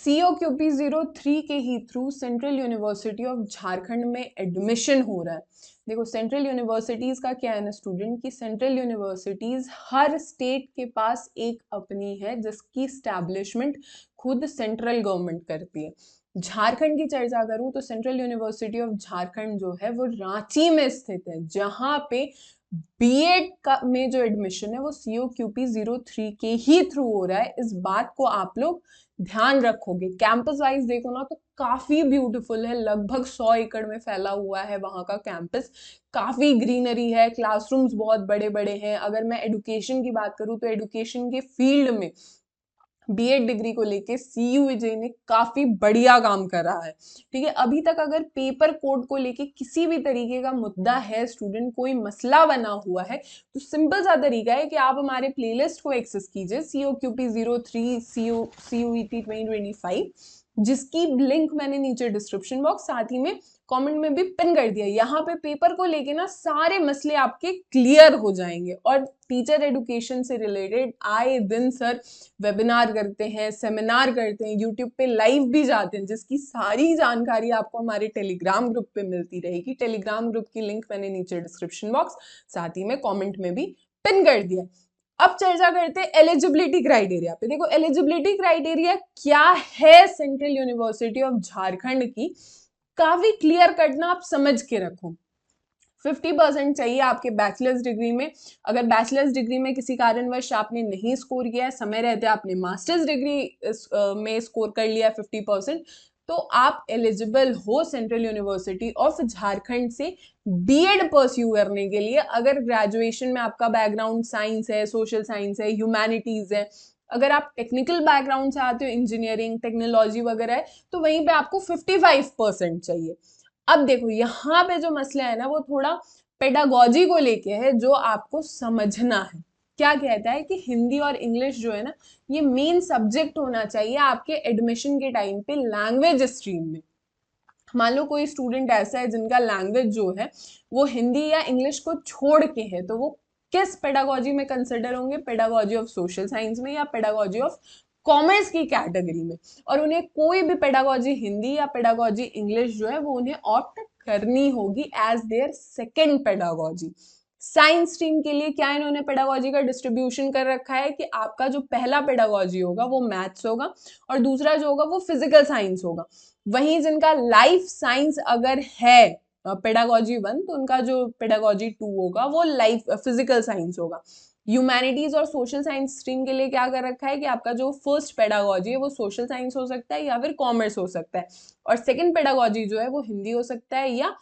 COQP03 के ही through central university of Jharkhand में एडमिशन हो रहा है। देखो सेंट्रल यूनिवर्सिटीज का क्या है ना स्टूडेंट, कि सेंट्रल यूनिवर्सिटीज हर स्टेट के पास एक अपनी है जिसकी स्टैब्लिशमेंट खुद सेंट्रल गवर्नमेंट करती है। झारखंड की चर्चा करूं तो सेंट्रल यूनिवर्सिटी ऑफ झारखंड जो है वो रांची में स्थित है, जहां पे बीएड का में जो एडमिशन है वो COQP03 के ही थ्रू हो रहा है। इस बात को आप लोग ध्यान रखोगे। कैंपस वाइज देखो ना तो काफी ब्यूटीफुल है, लगभग 100 एकड़ में फैला हुआ है वहां का कैंपस। काफी ग्रीनरी है, क्लासरूम्स बहुत बड़े बड़े हैं। अगर मैं एडुकेशन की बात करूं तो एडुकेशन के फील्ड में बीएड डिग्री को लेके CUEJ ने काफी बढ़िया काम कर रहा है। ठीक है, अभी तक अगर पेपर कोड को लेके किसी भी तरीके का मुद्दा है स्टूडेंट, कोई मसला बना हुआ है, तो सिंपल सा तरीका है कि आप हमारे प्लेलिस्ट को एक्सेस कीजिए COQP03 CUET 2025, जिसकी लिंक मैंने नीचे डिस्क्रिप्शन बॉक्स साथ ही में कमेंट में भी पिन कर दिया। यहाँ पे पेपर को लेके ना सारे मसले आपके क्लियर हो जाएंगे। और टीचर एडुकेशन से रिलेटेड आए दिन सर वेबिनार करते हैं, सेमिनार करते हैं, यूट्यूब पे लाइव भी जाते हैं, जिसकी सारी जानकारी आपको हमारे टेलीग्राम ग्रुप पे मिलती रहेगी। टेलीग्राम ग्रुप की लिंक मैंने नीचे डिस्क्रिप्शन बॉक्स साथ ही में कमेंट में भी पिन कर दिया। अब चर्चा करते हैं एलिजिबिलिटी क्राइटेरिया पे। देखो एलिजिबिलिटी क्राइटेरिया क्या है सेंट्रल यूनिवर्सिटी ऑफ झारखंड की, काफी क्लियर कटना आप समझ के रखो। 50% चाहिए आपके बैचलर्स डिग्री में। अगर बैचलर्स डिग्री में किसी कारणवश आपने नहीं स्कोर किया है, समय रहते आपने मास्टर्स डिग्री में स्कोर कर लिया 50%, तो आप एलिजिबल हो सेंट्रल यूनिवर्सिटी ऑफ झारखंड से बीएड परस्यू करने के लिए। अगर ग्रेजुएशन में आपका बैकग्राउंड साइंस है, सोशल साइंस है, ह्यूमैनिटीज है, अगर आप टेक्निकल बैकग्राउंड से आते हो, इंजीनियरिंग टेक्नोलॉजी वगैरह है, तो वहीं पे आपको 55% चाहिए। अब देखो यहाँ पे जो मसला है ना वो थोड़ा पेडागोजी को लेके है, जो आपको समझना है। क्या कहता है कि हिंदी और इंग्लिश जो है ना ये मेन सब्जेक्ट होना चाहिए आपके एडमिशन के टाइम पे लैंग्वेज स्ट्रीम में। मान लो कोई स्टूडेंट ऐसा है जिनका लैंग्वेज जो है वो हिंदी या इंग्लिश को छोड़ के है, तो वो किस पेडागोजी में कंसिडर होंगे, पेडागोजी ऑफ सोशल साइंस में या पेडागोजी ऑफ कॉमर्स की कैटेगरी में। और उन्हें कोई भी पेडागोजी हिंदी या पेडागोजी इंग्लिश जो है वो उन्हें ऑप्ट करनी होगी as their second pedagogy. Science stream के लिए क्या इन्होंने पेडागोजी का डिस्ट्रीब्यूशन कर रखा है कि आपका जो पहला पेडागोजी होगा वो मैथ्स होगा और दूसरा जो होगा वो फिजिकल साइंस होगा। वहीं जिनका लाइफ साइंस अगर है पेडागोजी 1, तो उनका जो पेडागोजी 2 होगा वो लाइफ फिजिकल साइंस होगा। ह्यूमैनिटीज और सोशल साइंस स्ट्रीम के लिए क्या कर रखा है कि आपका जो फर्स्ट पेडागोजी है वो सोशल साइंस हो सकता है या फिर कॉमर्स हो सकता है, और सेकंड पेडागोजी जो है वो हिंदी हो सकता है या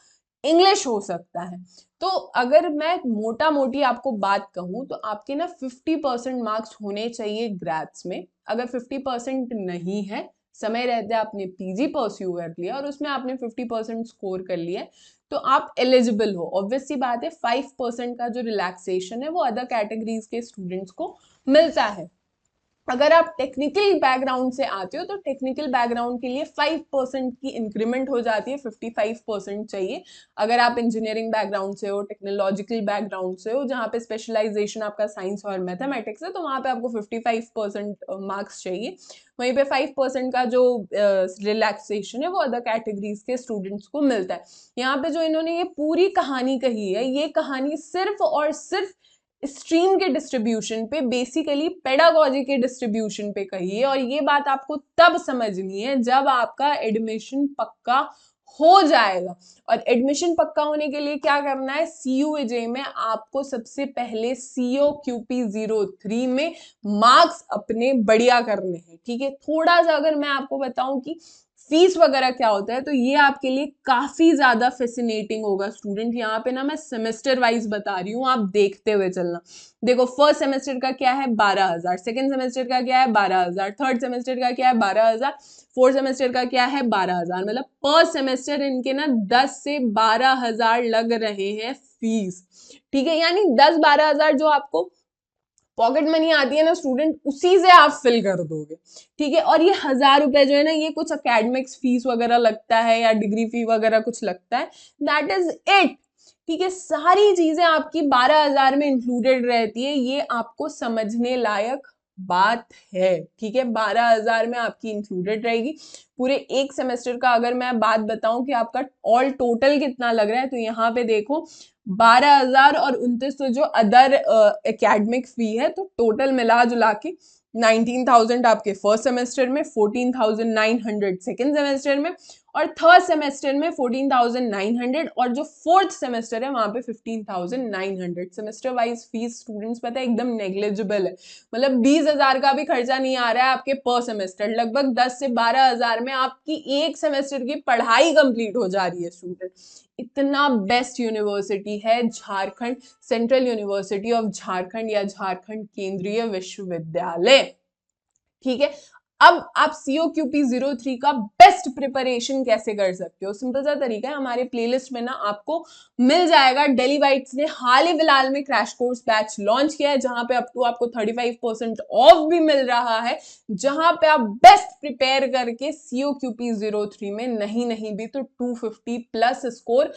इंग्लिश हो सकता है। तो अगर मैं मोटा मोटी आपको बात कहूं तो आपके ना 50% मार्क्स होने चाहिए ग्रेड्स में। अगर 50% नहीं है, समय रहते आपने पीजी परस्यू कर लिया और उसमें आपने 50% स्कोर कर लिया, तो आप एलिजिबल हो। ऑब्वियस सी बात है 5% का जो रिलैक्सेशन है वो अदर कैटेगरीज के स्टूडेंट्स को मिलता है। अगर आप टेक्निकल बैकग्राउंड से आते हो तो टेक्निकल बैकग्राउंड के लिए 5% की इंक्रीमेंट हो जाती है, 55% चाहिए। अगर आप इंजीनियरिंग बैकग्राउंड से हो, टेक्नोलॉजिकल बैकग्राउंड से हो, जहाँ पे स्पेशलाइजेशन आपका साइंस और मैथमेटिक्स है, तो वहाँ पे आपको 55% मार्क्स चाहिए। वहीं पे 5% का जो रिलैक्सेशन है वो अदर कैटेगरीज के स्टूडेंट्स को मिलता है। यहाँ पे जो इन्होंने ये पूरी कहानी कही है, ये कहानी सिर्फ और सिर्फ स्ट्रीम के डिस्ट्रीब्यूशन पे, बेसिकली पेडागोजी के डिस्ट्रीब्यूशन पे कही है। और ये बात आपको तब समझनी है जब आपका एडमिशन पक्का हो जाएगा। और एडमिशन पक्का होने के लिए क्या करना है, CUEJ में आपको सबसे पहले COQP03 में मार्क्स अपने बढ़िया करने हैं। ठीक है, थोड़ा सा अगर मैं आपको बताऊं कि फीस वगैरह क्या होता है, तो ये आपके लिए काफी ज्यादा फैसिनेटिंग होगा स्टूडेंट। यहाँ पे ना मैं सेमेस्टर वाइज बता रही हूँ, आप देखते हुए चलना। देखो फर्स्ट सेमेस्टर का क्या है 12,000, सेकेंड सेमेस्टर का क्या है 12,000, थर्ड सेमेस्टर का क्या है 12,000, फोर्थ सेमेस्टर का क्या है 12,000। मतलब पर सेमेस्टर इनके ना 10 से 12,000 लग रहे हैं फीस। ठीक है, यानी 10-12,000 जो आपको पॉकेट मनी आती है ना स्टूडेंट, उसी से आप फिल कर दोगे। ठीक है, और ये 1,000 रुपए जो है ना ये कुछ अकेडमिक्स फीस वगैरह लगता है या डिग्री फी वगैरह कुछ लगता है, दैट इज इट। ठीक है, सारी चीजें आपकी 12,000 में इंक्लूडेड रहती है। ये आपको समझने लायक बात है, ठीक है। 12,000 में आपकी इंक्लूडेड रहेगी। पूरे एक सेमेस्टर का अगर मैं बात बताऊं कि आपका ऑल टोटल कितना लग रहा है, तो यहाँ पे देखो 12,000 और 2900 जो अदर एकेडमिक फी है, तो टोटल मिला जुला के 19,000 आपके फर्स्ट सेमेस्टर में, 14,900 सेकेंड सेमेस्टर में, और थर्ड सेमेस्टर में 14,900, और जो फोर्थ सेमेस्टर है वहां पे 15,900। सेमेस्टर वाइज फीस स्टूडेंट्स पता है एकदम नेग्लिजिबल है, मतलब 20,000 का भी खर्चा नहीं आ रहा है आपके पर सेमेस्टर। लगभग 10 से 12,000 में आपकी एक सेमेस्टर की पढ़ाई कंप्लीट हो जा रही है स्टूडेंट। इतना बेस्ट यूनिवर्सिटी है Jharkhand central university of Jharkhand या झारखंड केंद्रीय विश्वविद्यालय, ठीक है। अब आप COQP03 का बेस्ट प्रिपरेशन कैसे कर सकते हो, सिंपल सा तरीका है, हमारे प्लेलिस्ट में ना आपको मिल जाएगा। डेली वाइट्स ने हाल ही फिलहाल में क्रैश कोर्स बैच लॉन्च किया है, जहां पे अप टू आपको 35% ऑफ भी मिल रहा है, जहां पे आप बेस्ट प्रिपेयर करके COQP03 में नहीं भी तो 250 प्लस स्कोर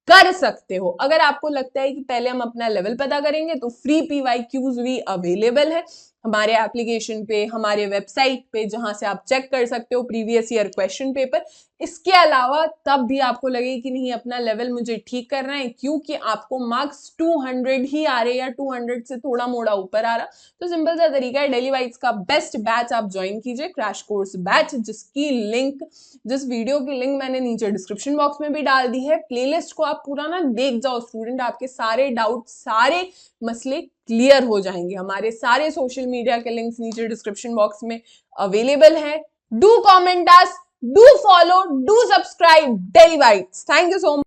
कर सकते हो। अगर आपको लगता है कि पहले हम अपना लेवल पता करेंगे, तो फ्री PYQs भी अवेलेबल है हमारे एप्लीकेशन पे, हमारे वेबसाइट पे, जहां से आप चेक कर सकते हो प्रीवियस ईयर क्वेश्चन पेपर। इसके अलावा तब भी आपको लगे कि नहीं अपना लेवल मुझे ठीक करना है, क्योंकि आपको मार्क्स 200 ही आ रहे या 200 से थोड़ा मोड़ा ऊपर आ रहा, तो सिंपल सा तरीका है, डेली वाइट्स का बेस्ट बैच आप ज्वाइन कीजिए, क्रैश कोर्स बैच, जिसकी लिंक, जिस वीडियो की लिंक मैंने नीचे डिस्क्रिप्शन बॉक्स में भी डाल दी है। प्लेलिस्ट को आप पूरा ना देख जाओ स्टूडेंट, आपके सारे डाउट, सारे मसले क्लियर हो जाएंगे। हमारे सारे सोशल मीडिया के लिंक्स नीचे डिस्क्रिप्शन बॉक्स में अवेलेबल है। Do comment us, do follow, do subscribe daily vites. Thank you so much.